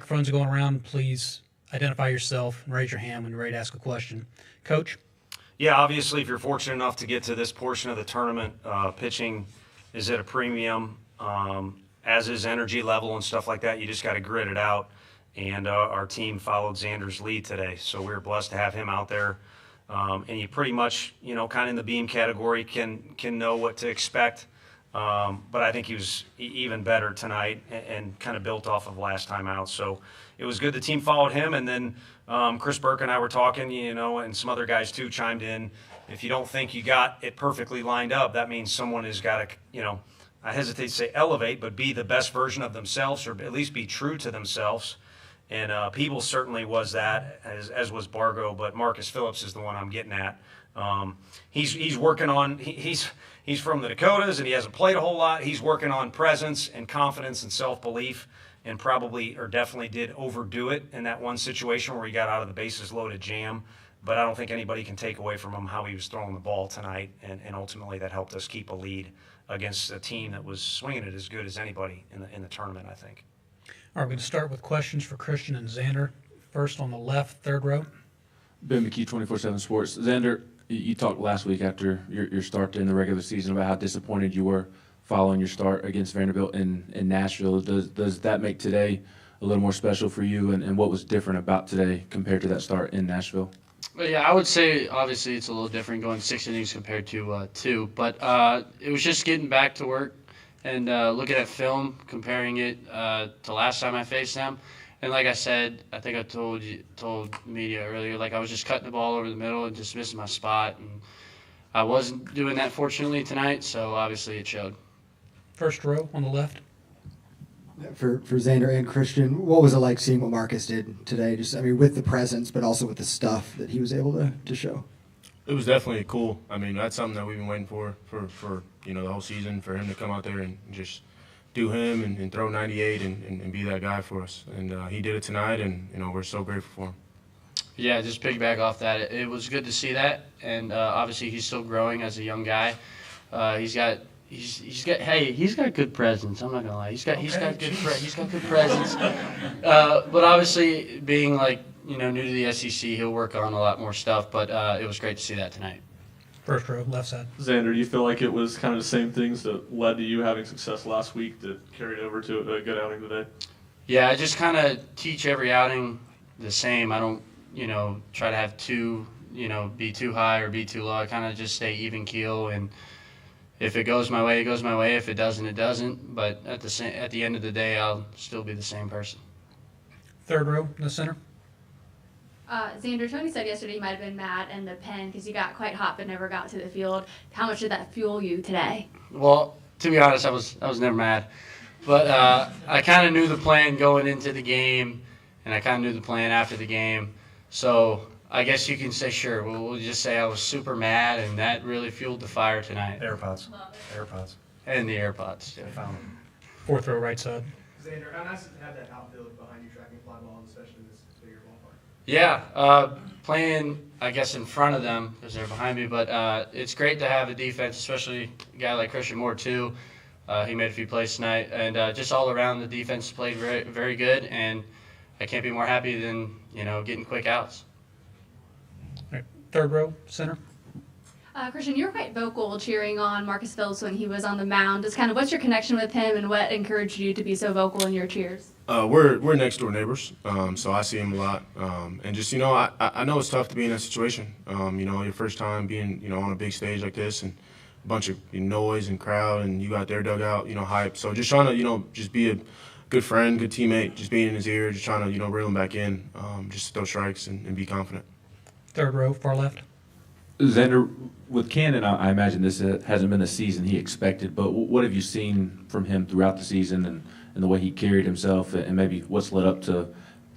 microphones are going around. Please identify yourself and raise your hand when you're ready to ask a question. Coach? Yeah, obviously, if you're fortunate enough to get to this portion of the tournament, pitching is at a premium, as is energy level and stuff like that. You just got to grit it out. And our team followed Xander's lead today, so we were blessed to have him out there. And you pretty much, kind of in the beam category, can know what to expect. But I think he was even better tonight and kind of built off of last time out. So it was good the team followed him. And then Chris Burke and I were talking, and some other guys too chimed in. If you don't think you got it perfectly lined up, that means someone has got to, I hesitate to say elevate, but be the best version of themselves, or at least be true to themselves. And Peebles certainly was that, as was Bargo, but Marcus Phillips is the one I'm getting at. He's working on he's from the Dakotas and he hasn't played a whole lot. He's working on presence and confidence and self-belief, and probably or definitely did overdo it in that one situation where he got out of the bases loaded jam. But I don't think anybody can take away from him how he was throwing the ball tonight, and ultimately that helped us keep a lead against a team that was swinging it as good as anybody in the tournament, I think. All right, we're going to start with questions for Christian and Xander. First on the left, third row. Ben McKee, 24/7 Sports. Xander, you talked last week after your start in the regular season about how disappointed you were following your start against Vanderbilt in Nashville. Does that make today a little more special for you, and what was different about today compared to that start in Nashville? Well, yeah, I would say obviously it's a little different going 6 innings compared to 2, but it was just getting back to work and looking at film, comparing it to last time I faced them. And like I said, I think I told media earlier, like I was just cutting the ball over the middle and just missing my spot. And I wasn't doing that, fortunately, tonight, so obviously it showed. First row on the left. For Xander and Christian, what was it like seeing what Marcus did today? With the presence, but also with the stuff that he was able to show. It was definitely cool. That's something that we've been waiting for the whole season, for him to come out there and just do him and throw 98 and be that guy for us. And he did it tonight, and we're so grateful for him. Yeah, just piggyback off that. It was good to see that, and obviously he's still growing as a young guy. He's got good presence. I'm not gonna lie. He's got good presence. But obviously, being new to the SEC, he'll work on a lot more stuff. But it was great to see that tonight. First row, left side. Xander, do you feel like it was kind of the same things that led to you having success last week that carried over to a good outing today? Yeah, I just kind of teach every outing the same. I don't, try to have be too high or be too low. I kind of just stay even keel, and if it goes my way, it goes my way. If it doesn't, it doesn't. But at the end of the day, I'll still be the same person. Third row in the center. Xander, Tony said yesterday you might have been mad in the pen because you got quite hot but never got to the field. How much did that fuel you today? Well, to be honest, I was never mad. But I kind of knew the plan going into the game, and I kind of knew the plan after the game. So I guess you can say, sure, we'll just say I was super mad, and that really fueled the fire tonight. AirPods. And the AirPods. I found them. Fourth row, right side. Xander, how nice is it to have that outfield behind you tracking fly balls, especially in this bigger ballpark? Yeah, playing, I guess, in front of them because they're behind me. But it's great to have a defense, especially a guy like Christian Moore, too. He made a few plays tonight. And just all around, the defense played very, very good. And I can't be more happy than, getting quick outs. All right, third row, center. Christian, you were quite vocal cheering on Marcus Phillips when he was on the mound. What's your connection with him, and what encouraged you to be so vocal in your cheers? We're next door neighbors, so I see him a lot. And just, I know it's tough to be in that situation. Your first time being, on a big stage like this, and a bunch of noise and crowd, and you got their dugout, hype. So just trying to, just be a good friend, good teammate, just being in his ear, just trying to, reel him back in, just throw strikes and be confident. Third row, far left. Xander, with Cannon, I imagine this hasn't been the season he expected, but what have you seen from him throughout the season and the way he carried himself, and maybe what's led up to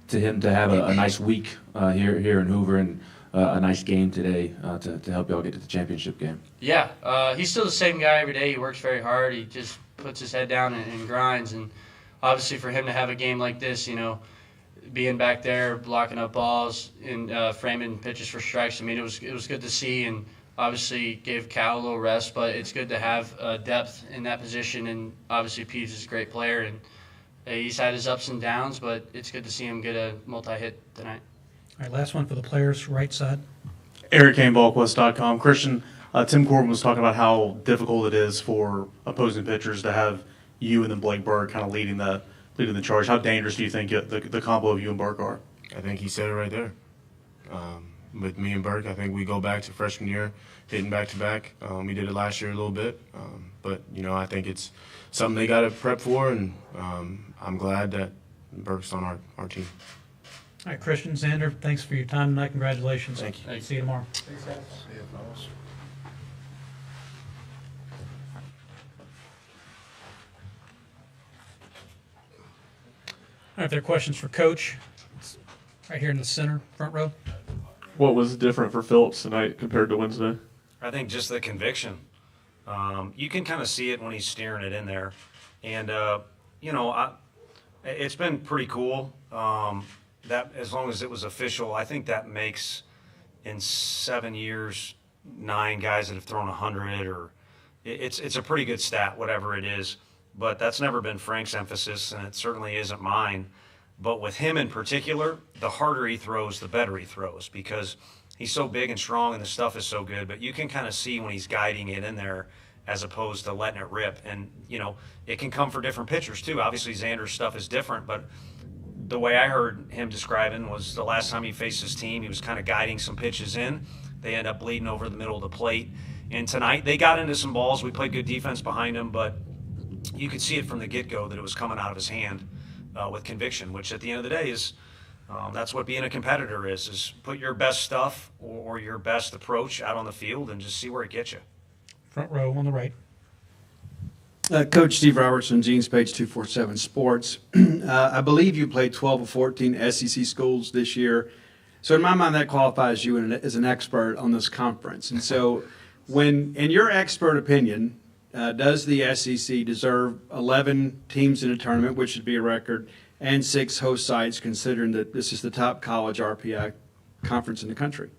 him to have a nice week here in Hoover and a nice game today to help y'all get to the championship game? Yeah, he's still the same guy every day. He works very hard. He just puts his head down and grinds. And obviously for him to have a game like this, being back there, blocking up balls and framing pitches for strikes, it was good to see, and obviously gave Cal a little rest, but it's good to have depth in that position, and obviously Peeves is a great player, and He's had his ups and downs, but it's good to see him get a multi-hit tonight. All right, last one for the players, right side. Eric Kane, VolQuest.com. Christian, Tim Corbin was talking about how difficult it is for opposing pitchers to have you and then Blake Burke kind of leading the charge. How dangerous do you think the combo of you and Burke are? I think he said it right there. With me and Burke, I think we go back to freshman year, hitting back-to-back. We did it last year a little bit. But, I think it's something they got to prep for, and I'm glad that Burke's on our team. All right, Christian, Xander, thanks for your time tonight. Congratulations. Thank you. See you tomorrow. Thanks, guys. All right, if there are questions for Coach, it's right here in the center, front row. What was different for Phillips tonight compared to Wednesday? I think just the conviction. You can kind of see it when he's steering it in there. And, it's been pretty cool that as long as it was official. I think that makes, in 7 years, 9 guys that have thrown 100, or it's a pretty good stat, whatever it is. But that's never been Frank's emphasis, and it certainly isn't mine. But with him in particular, the harder he throws, the better he throws, because he's so big and strong and the stuff is so good. But you can kind of see when he's guiding it in there as opposed to letting it rip. And, it can come for different pitchers too. Obviously, Xander's stuff is different, but the way I heard him describing was the last time he faced his team, he was kind of guiding some pitches in. They end up bleeding over the middle of the plate. And tonight, they got into some balls. We played good defense behind him, but you could see it from the get-go that it was coming out of his hand with conviction, which at the end of the day is that's what being a competitor is put your best stuff or your best approach out on the field and just see where it gets you. Front row on the right. Coach Steve Robertson, Gene's Page 247 Sports. I believe you played 12 of 14 SEC schools this year. So in my mind, that qualifies you as an expert on this conference. And so in your expert opinion, does the SEC deserve 11 teams in a tournament, which should be a record, and 6 host sites, considering that this is the top college RPI conference in the country?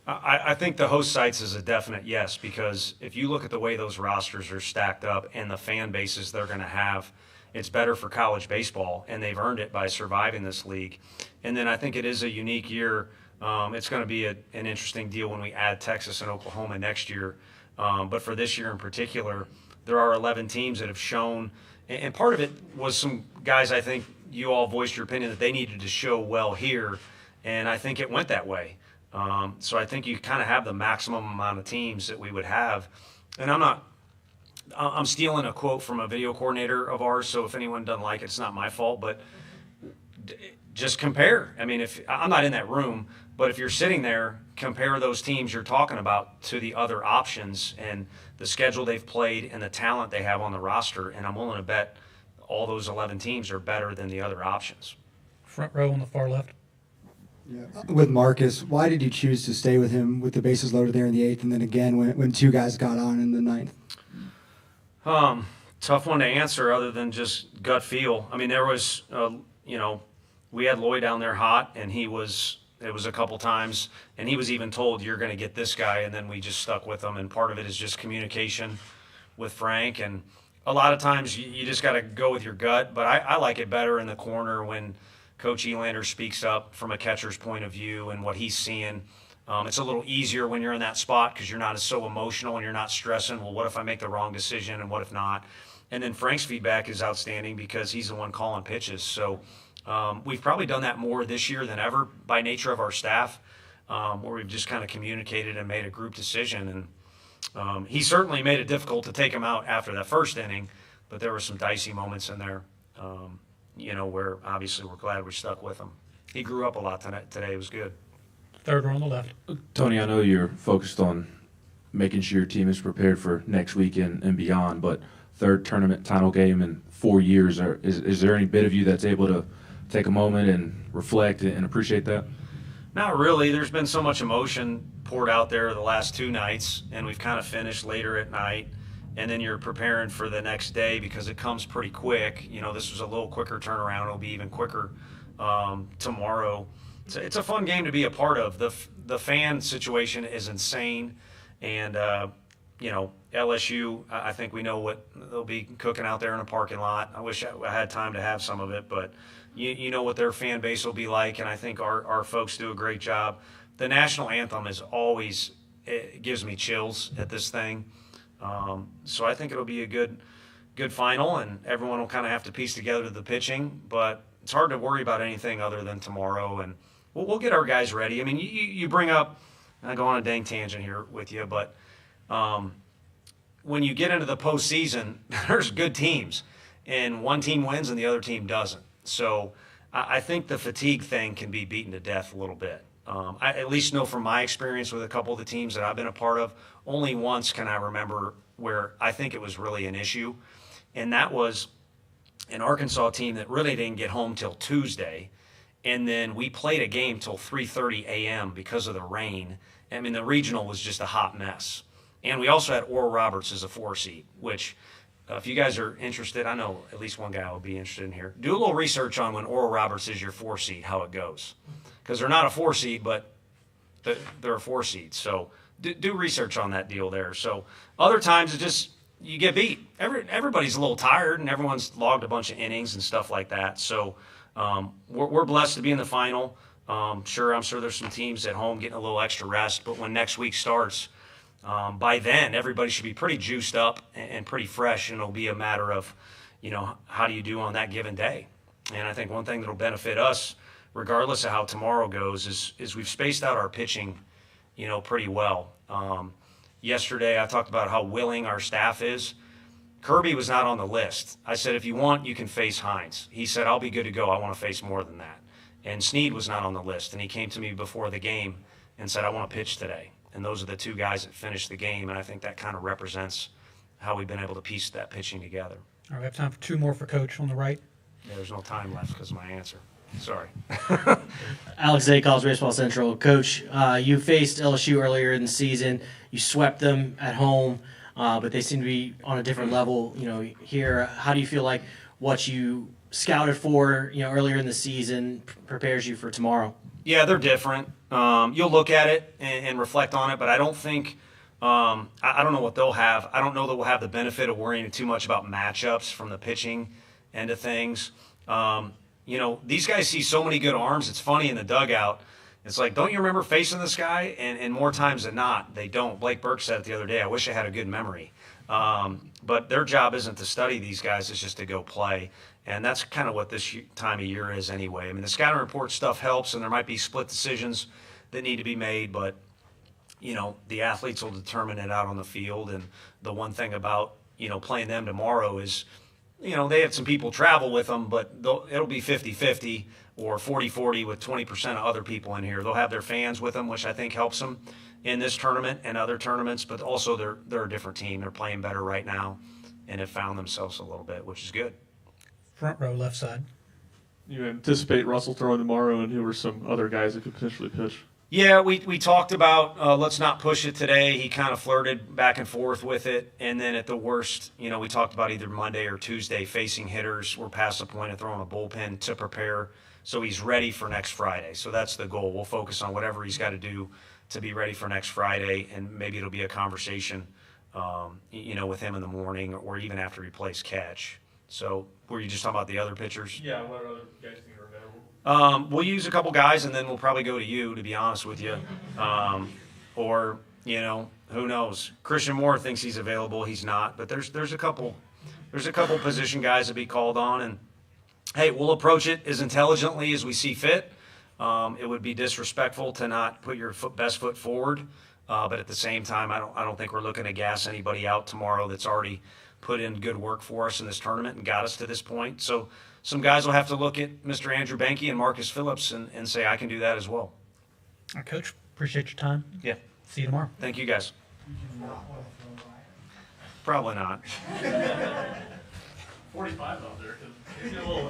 I think the host sites is a definite yes, because if you look at the way those rosters are stacked up and the fan bases they're going to have, it's better for college baseball, and they've earned it by surviving this league. And then I think it is a unique year. It's going to be an interesting deal when we add Texas and Oklahoma next year. But for this year in particular, there are 11 teams that have shown, and part of it was some guys, I think you all voiced your opinion that they needed to show well here, and I think it went that way. So I think you kind of have the maximum amount of teams that we would have. And I'm stealing a quote from a video coordinator of ours, so if anyone doesn't like it, it's not my fault, but just compare. I mean, if I'm not in that room, but if you're sitting there, compare those teams you're talking about to the other options and the schedule they've played and the talent they have on the roster, and I'm willing to bet all those 11 teams are better than the other options. Front row on the far left. Yeah. With Marcus, why did you choose to stay with him with the bases loaded there in the 8th, and then again when 2 guys got on in the 9th? Tough one to answer other than just gut feel. I mean, there was, we had Lloyd down there hot, and it was a couple times, and he was even told, you're going to get this guy, and then we just stuck with him. And part of it is just communication with Frank. And a lot of times you just got to go with your gut, but I like it better in the corner when Coach Elander speaks up from a catcher's point of view and what he's seeing. It's a little easier when you're in that spot because you're not so emotional and you're not stressing, well, what if I make the wrong decision and what if not? And then Frank's feedback is outstanding because he's the one calling pitches. So we've probably done that more this year than ever by nature of our staff, where we've just kind of communicated and made a group decision. And he certainly made it difficult to take him out after that first inning, but there were some dicey moments in there, where obviously we're glad we stuck with him. He grew up a lot today. It was good. Third row on the left. Tony, I know you're focused on making sure your team is prepared for next weekend and beyond, but third tournament title game in 4 years, is there any bit of you that's able to take a moment and reflect and appreciate that? Not really. There's been so much emotion poured out there the last 2 nights, and we've kind of finished later at night, and then you're preparing for the next day because it comes pretty quick. This was a little quicker turnaround. It'll be even quicker tomorrow. It's a fun game to be a part of. The fan situation is insane, and LSU, I think we know what they'll be cooking out there in a parking lot. I wish I had time to have some of it, but you know what their fan base will be like, and I think our folks do a great job. The national anthem is always, it gives me chills at this thing. So I think it'll be a good final, and everyone will kind of have to piece together the pitching, but it's hard to worry about anything other than tomorrow, and we'll get our guys ready. I mean, you bring up, I go on a dang tangent here with you, but when you get into the postseason, there's good teams, and one team wins and the other team doesn't. So I think the fatigue thing can be beaten to death a little bit. I at least know from my experience with a couple of the teams that I've been a part of, only once can I remember where I think it was really an issue, and that was an Arkansas team that really didn't get home till Tuesday, and then we played a game till 3:30 a.m. because of the rain. I mean, the regional was just a hot mess. And we also had Oral Roberts as a 4 seed, which if you guys are interested, I know at least one guy will be interested in here. Do a little research on when Oral Roberts is your 4 seed, how it goes. Because they're not a 4 seed, but they're a 4 seed. So do research on that deal there. So other times it's just you get beat. Everybody's a little tired, and everyone's logged a bunch of innings and stuff like that. So we're blessed to be in the final. I'm sure there's some teams at home getting a little extra rest, but when next week starts, by then everybody should be pretty juiced up and pretty fresh, and it'll be a matter of, how do you do on that given day? And I think one thing that'll benefit us, regardless of how tomorrow goes, is we've spaced out our pitching, pretty well. Yesterday I talked about how willing our staff is. Kirby was not on the list. I said, if you want, you can face Hines. He said, I'll be good to go. I want to face more than that. And Snead was not on the list, and he came to me before the game and said, I want to pitch today. And those are the 2 guys that finished the game, and I think that kind of represents how we've been able to piece that pitching together. All right, we have time for 2 more for Coach on the right. Yeah, there's no time left because of my answer. Sorry. Alex Zay, College Baseball Central. Coach, you faced LSU earlier in the season. You swept them at home, but they seem to be on a different level, here. How do you feel like what you scouted for, earlier in the season prepares you for tomorrow? Yeah, they're different. You'll look at it and reflect on it, but I don't think I don't know what they'll have. I don't know that we'll have the benefit of worrying too much about matchups from the pitching end of things. These guys see so many good arms. It's funny in the dugout. It's like, don't you remember facing this guy? And more times than not, they don't. Blake Burke said it the other day, I wish I had a good memory. But their job isn't to study these guys, it's just to go play. And that's kind of what this time of year is anyway. I mean, the scouting report stuff helps, and there might be split decisions that need to be made, but, the athletes will determine it out on the field. And the one thing about, playing them tomorrow is, they have some people travel with them, but it'll be 50-50 or 40-40 with 20% of other people in here. They'll have their fans with them, which I think helps them in this tournament and other tournaments, but also they're a different team. They're playing better right now and have found themselves a little bit, which is good. Front row, left side. You anticipate Russell throwing tomorrow, and who are some other guys that could potentially pitch? Yeah, we talked about let's not push it today. He kind of flirted back and forth with it. And then at the worst, we talked about either Monday or Tuesday facing hitters. We're past the point of throwing a bullpen to prepare. So he's ready for next Friday. So that's the goal. We'll focus on whatever he's got to do to be ready for next Friday. And maybe it'll be a conversation, with him in the morning or even after he plays catch. So were you just talking about the other pitchers? Yeah, what other guys think are available? We'll use a couple guys, and then we'll probably go to you, to be honest with you. Or, who knows? Christian Moore thinks he's available. He's not. But there's a couple position guys to be called on. And, hey, we'll approach it as intelligently as we see fit. It would be disrespectful to not put your best foot forward. But at the same time, I don't think we're looking to gas anybody out tomorrow that's already put in good work for us in this tournament and got us to this point. So some guys will have to look at Mr. Andrew Banky and Marcus Phillips and say, I can do that as well. All right, Coach, appreciate your time. Yeah. See you tomorrow. Thank you, guys. Probably not. 45 out there. 'Cause it's a little